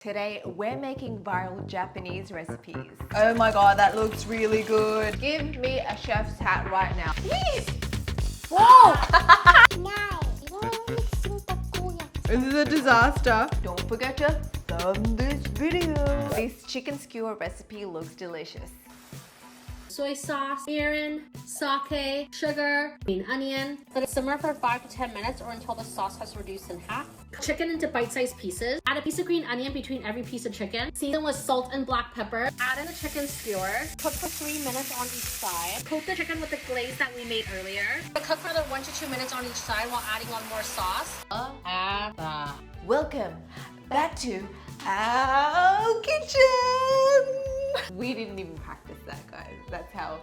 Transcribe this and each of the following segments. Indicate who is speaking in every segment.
Speaker 1: Today, we're making viral Japanese recipes.
Speaker 2: Oh my god, that looks really good.
Speaker 1: Give me a chef's hat right now.
Speaker 2: Whoa! This is a disaster.
Speaker 1: Don't forget to thumb this video. This chicken skewer recipe looks delicious.
Speaker 3: Soy sauce, mirin, sake, sugar, green onion. Let it simmer for 5 to 10 minutes or until the sauce has reduced in half. Chicken into bite-sized pieces. Add a piece of green onion between every piece of chicken. Season with salt and black pepper. Add in the chicken skewer. Cook for 3 minutes on each side. Coat the chicken with the glaze that we made earlier. Cook for another 1 to 2 minutes on each side while adding on more sauce.
Speaker 1: Welcome back to our kitchen. We didn't even practice that, guys. That's how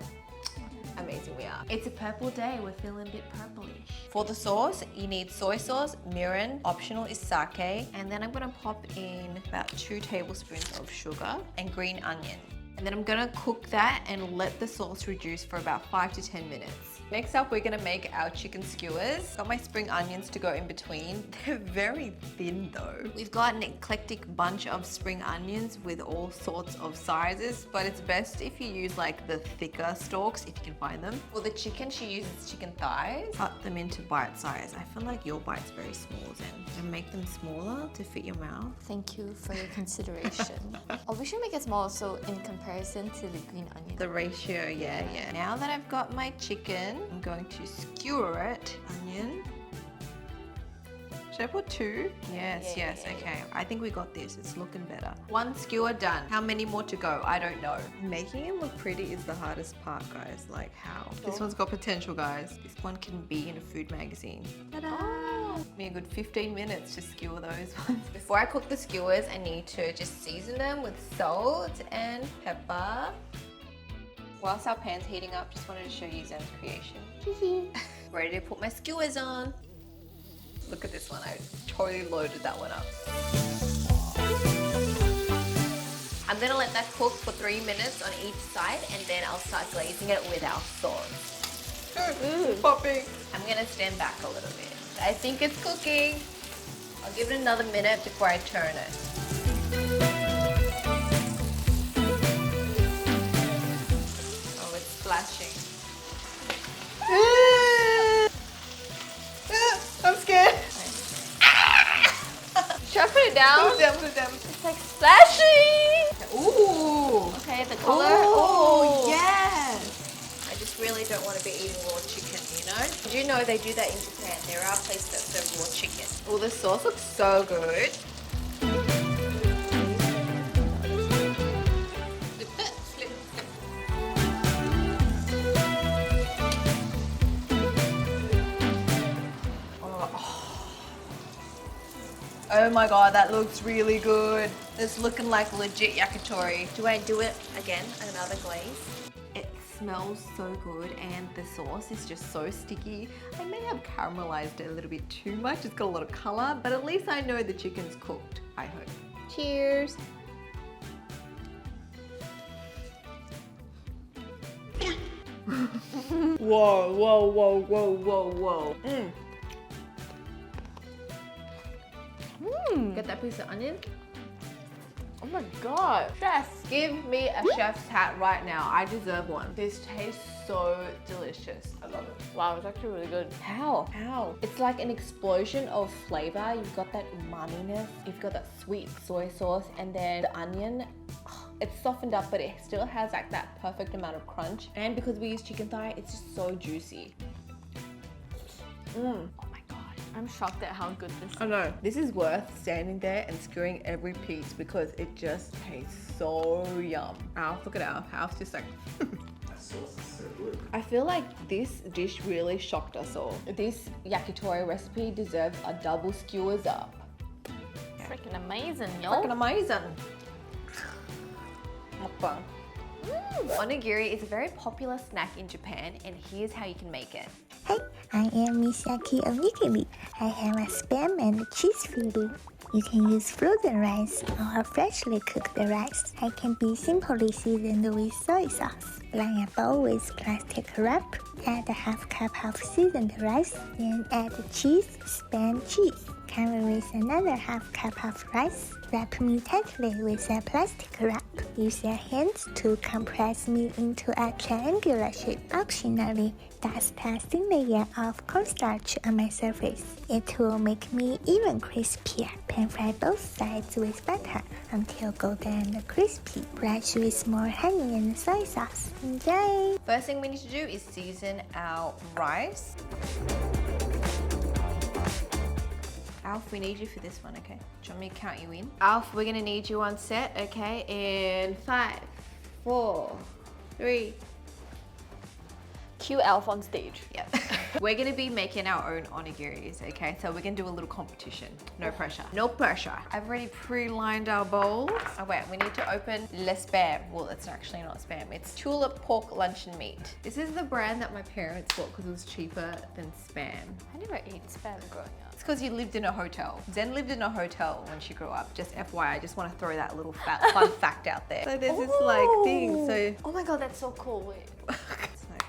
Speaker 1: amazing we are. It's a purple day. We're feeling a bit purplish.
Speaker 2: For the sauce, you need soy sauce, mirin, optional is sake,
Speaker 1: And then I'm gonna pop in
Speaker 2: about 2 tablespoons of sugar, and green onion.
Speaker 1: and then I'm gonna cook that and let the sauce reduce for about 5 to 10 minutes.
Speaker 2: Next up, we're gonna make our chicken skewers. Got my spring onions to go in between. They're very thin though.
Speaker 1: We've got an eclectic bunch of spring onions with all sorts of sizes, but it's best if you use like the thicker stalks if you can find them. For the chicken, she uses chicken thighs.
Speaker 2: Cut them into bite size. I feel like your bite's very small, Zen. And make them smaller to fit your mouth.
Speaker 4: Thank you for your consideration. Oh, we should make it small so in comparison to the green onion.
Speaker 2: The ratio, yeah. Now that I've got my chicken, I'm going to skewer it. Onion. Should I put 2? Yes,
Speaker 4: Yeah.
Speaker 2: Okay. I think we got this. It's looking better. 1 skewer done. How many more to go? I don't know. Making it look pretty is the hardest part, guys. Like how? This one's got potential, guys. This one can be in a food magazine. Ta-da!
Speaker 1: Give me a good 15 minutes to skewer those ones. Before I cook the skewers, I need to just season them with salt and pepper. Whilst our pan's heating up, just wanted to show you Zenn's creation. Ready to put my skewers on. Look at this one, I totally loaded that one up. I'm gonna let that cook for 3 minutes on each side and then I'll start glazing it with our sauce.
Speaker 2: Popping.
Speaker 1: I'm gonna stand back a little bit. I think it's cooking. I'll give it another minute before I turn it. Oh, it's splashing.
Speaker 2: I'm scared.
Speaker 1: Should I put it down?
Speaker 2: Put it down.
Speaker 1: It's like splashing!
Speaker 2: Ooh.
Speaker 1: Okay, the color.
Speaker 2: Oh, yes.
Speaker 1: I just really don't want to be eating raw chicken, you know? Did you know they do that in Japan? There are places that serve raw chicken. Oh, the sauce looks so good.
Speaker 2: Oh my god, that looks really good. It's looking like legit yakitori.
Speaker 1: Do I do it again? Another glaze? It smells so good and the sauce is just so sticky. I may have caramelized it a little bit too much. It's got a lot of color, but at least I know the chicken's cooked, I hope. Cheers. Whoa. Get that piece of onion. Oh my god. Chef, give me a chef's hat right now. I deserve one. This tastes so delicious. I love it. Wow, it's actually really good. How? It's like an explosion of flavor. You've got that umaminess, you've got that sweet soy sauce, and then the onion. It's softened up, but it still has like that perfect amount of crunch. And because we use chicken thigh, it's just so juicy. Oh my god.
Speaker 4: I'm shocked at how good this is.
Speaker 2: I know. This is worth standing there and skewering every piece because it just tastes so yum. Alf, look at Alf. Alf's just like...
Speaker 5: That sauce is so good.
Speaker 1: I feel like this dish really shocked us all. This yakitori recipe deserves a double skewers up.
Speaker 4: Freaking amazing, yo.
Speaker 2: Freaking amazing. Mukbang.
Speaker 1: Onigiri is a very popular snack in Japan, and here's how you can make it.
Speaker 6: Hi, I am Miyaki Onigiri. I have a spam and cheese filling. You can use frozen rice or freshly cooked rice. I can be simply seasoned with soy sauce. Line a bowl with plastic wrap. Add a half cup of seasoned rice. Then add cheese, spam cheese. Cover with another half cup of rice. Wrap me tightly with a plastic wrap. Use your hands to compress meat into a triangular shape. Optionally, dust a thin layer of cornstarch on my surface. It will make me even crispier. Pan fry both sides with butter until golden and crispy. Brush with more honey and soy sauce. Enjoy!
Speaker 2: First thing we need to do is season our rice. Alf, we need you for this one, okay? Do you want me to count you in? Alf, we're gonna need you on set, okay? In 5, 4, 3.
Speaker 4: Cue Elf on stage.
Speaker 2: Yep. We're gonna be making our own onigiris, okay? So we're gonna do a little competition. No pressure. No pressure. I've already pre-lined our bowls. Oh wait, we need to open Le Spam. Well, it's actually not Spam. It's Tulip Pork Luncheon Meat. This is the brand that my parents bought because it was cheaper than Spam.
Speaker 4: I never ate spam growing up.
Speaker 2: It's because you lived in a hotel. Zen lived in a hotel when she grew up. Just FYI, I just want to throw that little fun fact out there. So there's this like thing, so...
Speaker 4: Oh my god, that's so cool. Wait.
Speaker 2: It's like,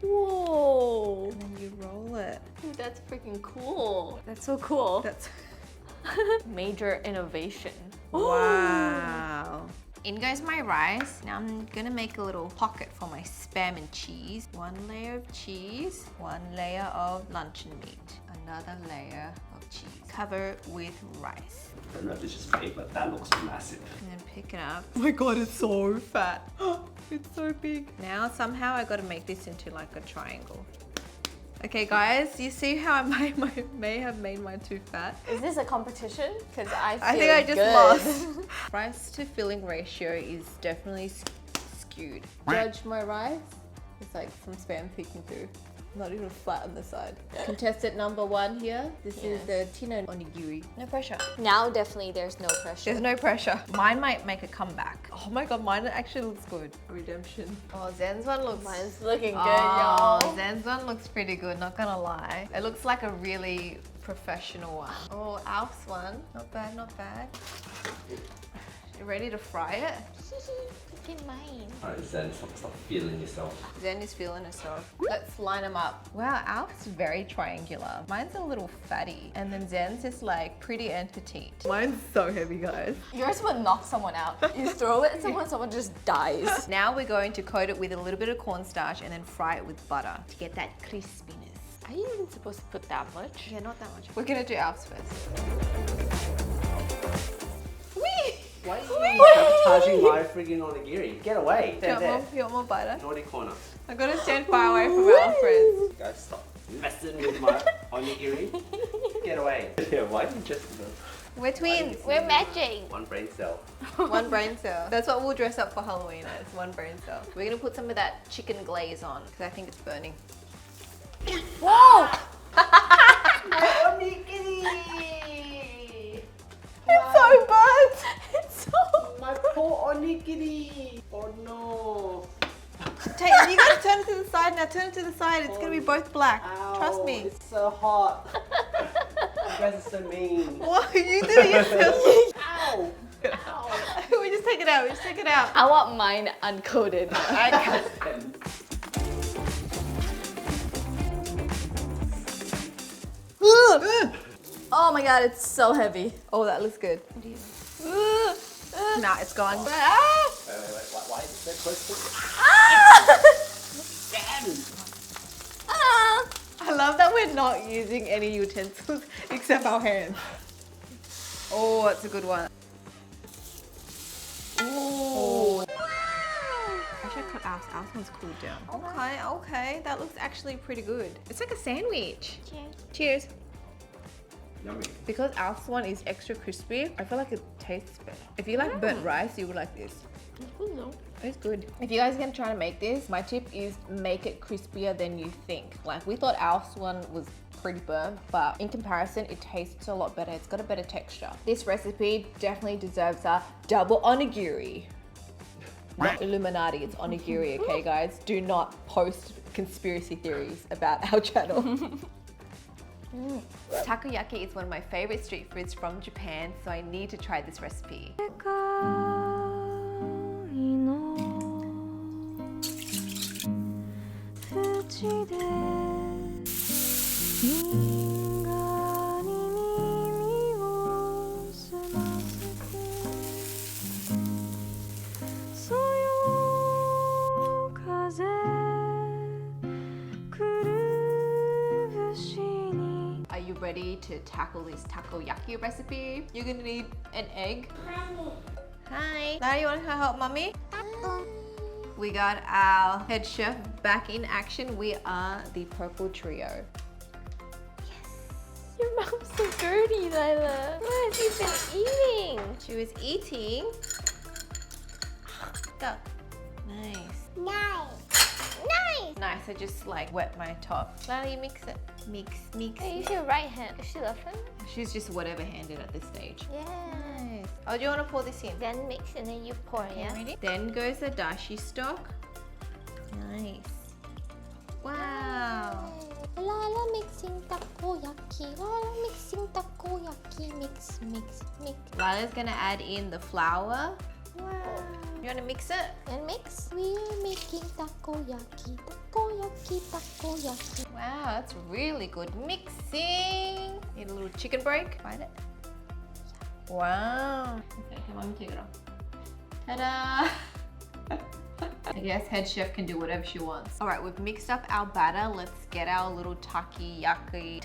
Speaker 4: Whoa.
Speaker 2: and then you roll it.
Speaker 4: Dude, that's freaking cool. That's so cool.
Speaker 2: That's...
Speaker 4: Major innovation.
Speaker 2: Wow. In goes my rice. Now I'm gonna make a little pocket for my spam and cheese. One layer of cheese, one layer of luncheon meat, another layer of cheese. Cover with rice.
Speaker 5: I don't know if it's just me, but that looks massive.
Speaker 2: And then pick it up. Oh my god, it's so fat. It's so big. Now somehow I gotta make this into like a triangle. Okay guys, you see how I may have made mine too fat?
Speaker 4: Is this a competition? Because I
Speaker 2: think I just lost. Rice to filling ratio is definitely skewed. Judge my rice. It's like some spam peeking through. Not even flat on the side. Contestant number 1 here. This is the Tina onigiri. No pressure.
Speaker 4: Now definitely there's no pressure.
Speaker 2: There's no pressure. Mine might make a comeback. Oh my god, mine actually looks good. Redemption. Oh, Zen's one looks...
Speaker 4: Mine's looking good,
Speaker 2: Oh,
Speaker 4: y'all.
Speaker 2: Zen's one looks pretty good, not gonna lie. It looks like a really professional one. Oh, Alf's one. Not bad, not bad. You ready to fry it?
Speaker 4: Look at mine.
Speaker 5: Alright, Zen, stop feeling yourself.
Speaker 2: Zen is feeling herself. Let's line them up. Wow, Alf's very triangular. Mine's a little fatty. And then Zen's just like pretty and petite. Mine's so heavy, guys.
Speaker 4: Yours would knock someone out. You throw it at someone, someone just dies.
Speaker 2: Now we're going to coat it with a little bit of cornstarch and then fry it with butter to get that crispiness.
Speaker 4: Are you even supposed to put that much?
Speaker 2: Yeah, not that much. We're gonna do Alf's first.
Speaker 5: Why are you sabotaging my friggin' onigiri? Get away.
Speaker 2: You want more butter?
Speaker 5: Naughty corner.
Speaker 2: I gotta stand far away from our friends.
Speaker 5: Guys, stop messing with my onigiri. Get away. Yeah, why are you just...
Speaker 2: We're twins.
Speaker 4: We're matching.
Speaker 5: One brain cell.
Speaker 2: One brain cell. That's what we'll dress up for Halloween as, one brain cell. We're gonna put some of that chicken glaze on because I think it's burning.
Speaker 4: Whoa!
Speaker 5: My onigiri!
Speaker 2: It's so burnt!
Speaker 4: It's so...
Speaker 5: My poor onigiri! Oh no!
Speaker 2: You gotta turn it to the side now, turn it to the side. It's gonna be both black.
Speaker 5: Ow,
Speaker 2: Trust me.
Speaker 5: It's so hot. You guys are so mean.
Speaker 2: What? You did it yourself.
Speaker 5: Ow! Ow!
Speaker 2: We just take it out, we just take it out.
Speaker 4: I want mine uncoated. Oh my god, it's so heavy.
Speaker 2: Oh, that looks good. Nah, it's gone.
Speaker 5: Wait, why is it so close to
Speaker 2: I love that we're not using any utensils except our hands. Oh, that's a good one. Ooh. I should cut ours. Ours one's cooled down. Okay, okay. That looks actually pretty good. It's like a sandwich.
Speaker 4: Cheers.
Speaker 2: Cheers.
Speaker 5: Yummy.
Speaker 2: Because Alf's one is extra crispy, I feel like it tastes better. If you like burnt rice, you would like this. It's good. If you guys are gonna try to make this, my tip is make it crispier than you think. Like we thought Alf's one was pretty burnt, but in comparison, it tastes a lot better. It's got a better texture. This recipe definitely deserves a double onigiri. Not Illuminati, it's onigiri, okay guys? Do not post conspiracy theories about our channel. Takoyaki is one of my favorite street foods from Japan, so I need to try this recipe. ready to tackle this takoyaki recipe, you're gonna need an egg. Hi. Now you want to help mommy? We got our head chef back in action. We are the purple trio.
Speaker 4: Your mom's so dirty, Lila. What have you been eating?
Speaker 2: She was eating. Go. Nice. Nice, I just like wet my top. Lila, you mix it. Mix.
Speaker 4: Hey, use your right hand. Is she left-handed?
Speaker 2: She's just whatever handed at this stage.
Speaker 4: Yeah.
Speaker 2: Nice. Oh, do you want to pour this in?
Speaker 4: Then mix and then you pour, yeah?
Speaker 2: Ready? Then goes the dashi stock. Nice. Wow.
Speaker 4: Lala mixing takoyaki. Lala mixing takoyaki. Mix.
Speaker 2: Lila's gonna add in the flour. Wow. You wanna mix it?
Speaker 4: And mix. We're making takoyaki. Takoyaki.
Speaker 2: Wow, that's really good mixing. Need a little chicken break. Find it. Wow. Okay, come on, take it off. Ta-da! I guess head chef can do whatever she wants. All right, we've mixed up our batter. Let's get our little takoyaki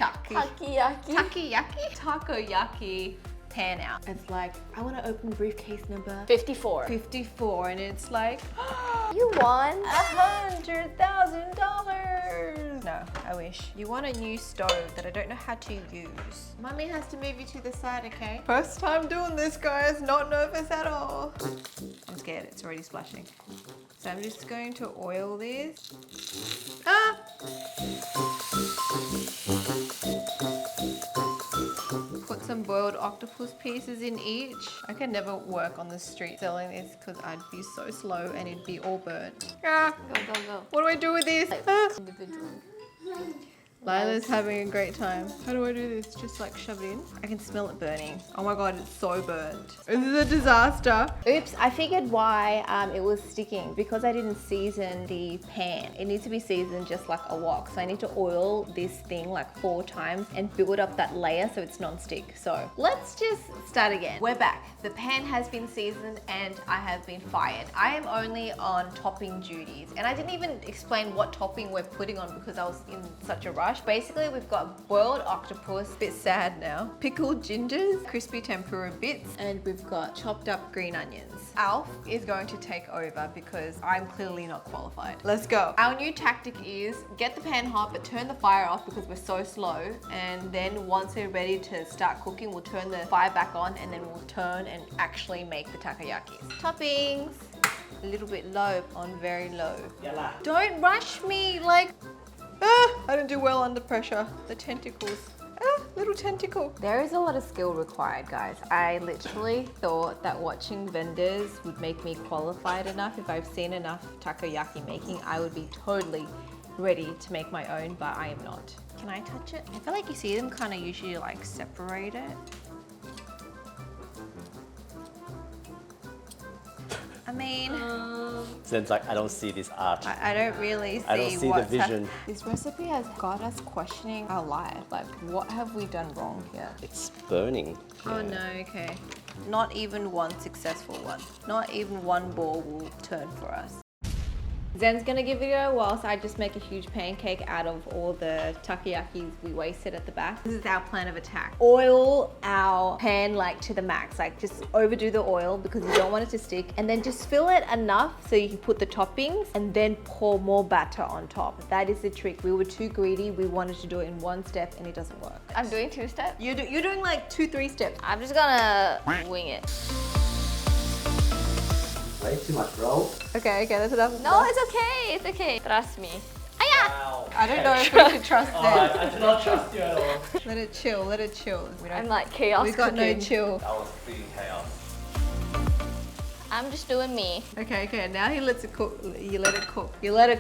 Speaker 2: pan out. It's like, I want to open briefcase number
Speaker 1: 54.
Speaker 2: 54, and it's like,
Speaker 4: You won.
Speaker 2: $100,000. No, I wish. You want a new stove that I don't know how to use. Mummy has to move you to the side, okay? First time doing this, guys. Not nervous at all. I'm scared. It's already splashing. So I'm just going to oil this. Ah! Put some boiled octopus pieces in each. I can never work on the street selling this because I'd be so slow and it'd be all burnt. Ah!
Speaker 4: Go.
Speaker 2: What do I do with this? Ah!
Speaker 4: Individual.
Speaker 2: Lila's having a great time. How do I do this? Just like shove it in? I can smell it burning. Oh my god, it's so burnt. This is a disaster.
Speaker 1: Oops, I figured why it was sticking because I didn't season the pan. It needs to be seasoned just like a wok. So I need to oil this thing like 4 times and build up that layer so it's non-stick. So let's just start again. We're back. The pan has been seasoned and I have been fired. I am only on topping duties and I didn't even explain what topping we're putting on because I was in such a rush. Basically, we've got boiled octopus, bit sad now, pickled gingers, crispy tempura bits, and we've got chopped up green onions. Alf is going to take over because I'm clearly not qualified. Let's go. Our new tactic is get the pan hot, but turn the fire off because we're so slow. And then once we're ready to start cooking, we'll turn the fire back on and then we'll turn and actually make the takoyakis. Toppings. A little bit low on very low.
Speaker 5: Yalla.
Speaker 2: Don't rush me, like, I don't do well under pressure. The tentacles. Little tentacle.
Speaker 1: There is a lot of skill required, guys. I literally thought that watching vendors would make me qualified enough. If I've seen enough takoyaki making, I would be totally ready to make my own, but I am not.
Speaker 2: Can I touch it? I feel like you see them kind of usually like separate it. I mean,
Speaker 5: Zenn's like, I don't see this art.
Speaker 2: I don't really see
Speaker 5: I don't see the
Speaker 2: what's
Speaker 5: vision.
Speaker 1: This recipe has got us questioning our life. Like, what have we done wrong here?
Speaker 5: It's burning.
Speaker 2: Oh no, okay. Not even one successful one. Not even one ball will turn for us.
Speaker 1: Zenn's gonna give it a go whilst I just make a huge pancake out of all the takoyakis we wasted at the back.
Speaker 2: This is our plan of attack.
Speaker 1: Oil our pan like to the max, like just overdo the oil because you don't want it to stick, and then just fill it enough so you can put the toppings and then pour more batter on top. That is the trick. We were too greedy. We wanted to do it in one step and it doesn't work.
Speaker 4: I'm doing 2 steps.
Speaker 2: You're doing like 2-3 steps.
Speaker 4: I'm just gonna wing it.
Speaker 5: Way too much roll.
Speaker 2: Okay, that's enough.
Speaker 4: No, it's okay. Trust me.
Speaker 5: Wow.
Speaker 2: I don't know if we should trust them.
Speaker 5: I do not trust you at all.
Speaker 2: Let it chill. We don't.
Speaker 4: I'm like chaos
Speaker 2: We got no
Speaker 4: cooking.
Speaker 2: chill.
Speaker 5: That was freaking chaos.
Speaker 4: I'm just doing me.
Speaker 2: Okay. Now he lets it cook. You let it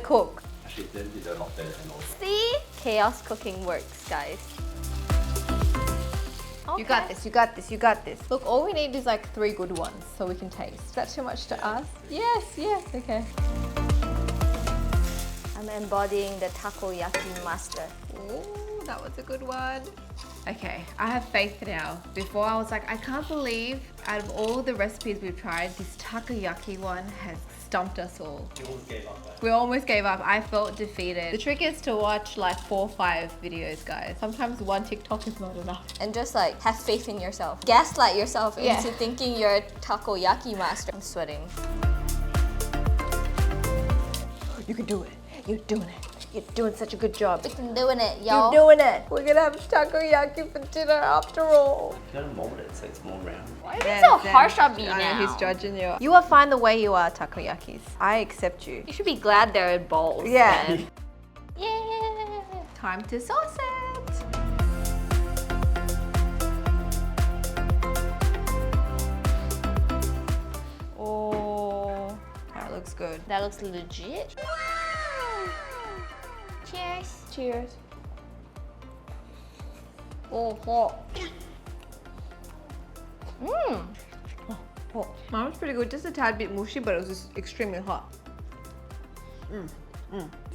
Speaker 2: cook.
Speaker 5: Actually, Zen did a lot better than all.
Speaker 4: See? Chaos cooking works, guys.
Speaker 2: You got this.
Speaker 1: Look, all we need is like 3 good ones so we can taste. Is that too much to ask? Yes, okay.
Speaker 4: I'm embodying the takoyaki master.
Speaker 2: Ooh, that was a good one.
Speaker 1: Okay, I have faith now. Before I was like, I can't believe out of all the recipes we've tried, this takoyaki one has stumped us all.
Speaker 5: You almost gave up though.
Speaker 1: We almost gave up. I felt defeated. The trick is to watch like 4 or 5 videos, guys. Sometimes one TikTok is not enough.
Speaker 4: And just like have faith in yourself. Gaslight yourself
Speaker 1: Yeah.
Speaker 4: into thinking you're a takoyaki master. I'm sweating.
Speaker 1: You can do it. You're doing it. You're doing such a good job.
Speaker 4: I'm doing it, y'all.
Speaker 1: You're doing it. We're gonna have takoyaki for dinner after all.
Speaker 5: You gotta mold it so it's more round.
Speaker 4: Why are you so harsh on me
Speaker 1: I
Speaker 4: now?
Speaker 1: know, he's judging you. You are fine the way you are, takoyakis. I accept you.
Speaker 4: You should be glad they're in balls.
Speaker 1: Yeah.
Speaker 4: man. Yeah.
Speaker 1: Time to sauce it. Oh, that looks good.
Speaker 4: That looks legit. Cheers.
Speaker 1: Cheers.
Speaker 4: Oh, hot. Mmm.
Speaker 1: Oh, mine was pretty good. Just a tad bit mushy, but it was just extremely hot.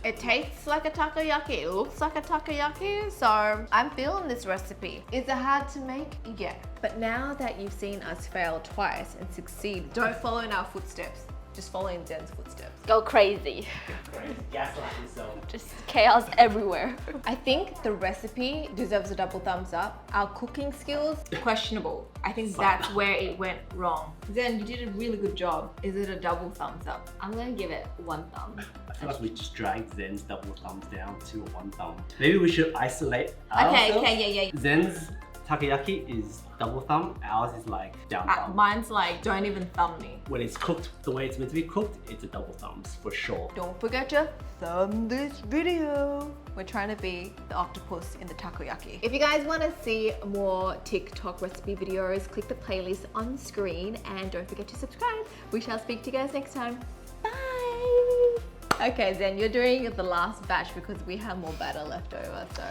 Speaker 1: It tastes like a takoyaki. It looks like a takoyaki. So I'm feeling this recipe. Is it hard to make? Yeah. But now that you've seen us fail twice and succeed, don't follow in our footsteps. Just follow in Zenn's footsteps.
Speaker 4: Go crazy.
Speaker 5: Great. Gaslight yourself.
Speaker 4: Just chaos everywhere.
Speaker 1: I think the recipe deserves a double thumbs up. Our cooking skills, questionable. I think that's where it went wrong. Zen, you did a really good job. Is it a double thumbs up?
Speaker 4: I'm gonna give it 1 thumb.
Speaker 5: I feel like we just dragged Zenn's double thumbs down to a 1 thumb. Maybe we should isolate
Speaker 1: Okay,
Speaker 5: ourselves.
Speaker 1: yeah.
Speaker 5: Zenn's takoyaki is double thumb. Ours is like down thumb.
Speaker 1: Mine's like, don't even thumb me.
Speaker 5: When it's cooked the way it's meant to be cooked, it's a double thumbs for sure.
Speaker 1: Don't forget to thumb this video. We're trying to be the octopus in the takoyaki. If you guys want to see more TikTok recipe videos, click the playlist on screen and don't forget to subscribe. We shall speak to you guys next time. Bye. Okay, Zen, you're doing the last batch because we have more batter left over, so.